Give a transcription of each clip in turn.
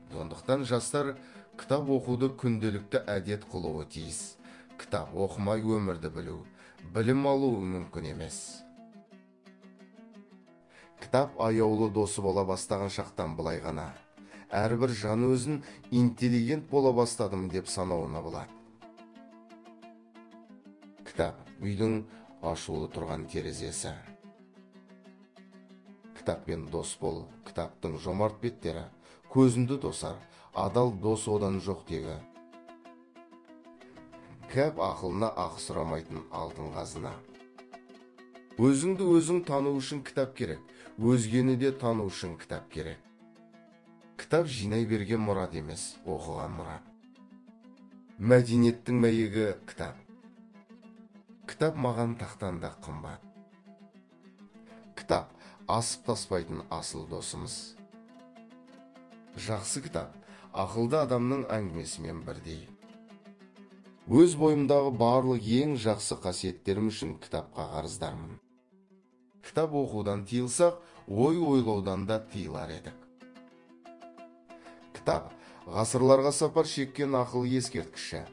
Сондықтан жастар кітап оқуды күнделікті әдет қылуы тиіс. Кітап оқымай өмірді білу, білім алу мүмкін емес. Кітап аяулы досы бола бастаған шақтан былай ғана. Әрбір жан өзін интеллигент бола бастадым деп санауына болады. Кітап үйдің ашулы тұрған терезесі. Кітаппен дос бол, кітаптың жомарт беттері, көзінді тосар, адал дос одан жоқ тегі. Кітап ақылына ақы сұрамайтын алтын қазына. Өзіңді өзің тану үшін кітап керек, өзгені де тану үшін кітап керек. Кітап жинай берген мұрат емес, оқыған мұрат. Мәдениеттің мәйегі кітап. Кітап маған тақтан да қымбат. Кітап асып таспайтын асыл досымыз. Жақсы кітап ақылды адамның әңгімесімен бірдей. Өз бойымдағы барлық ең жақсы қасиеттерім үшін кітапқа қарыздармын. Кітап оқудан тыйылсақ, ой ойлаудан да тыйылар едік. Кітап ғасырларға сапар шеккен ақыл ескерткіші.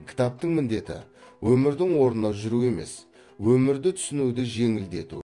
Кітаптың міндеті өмірдің орнына жүру емес, өмірді түсінуді жеңілдету.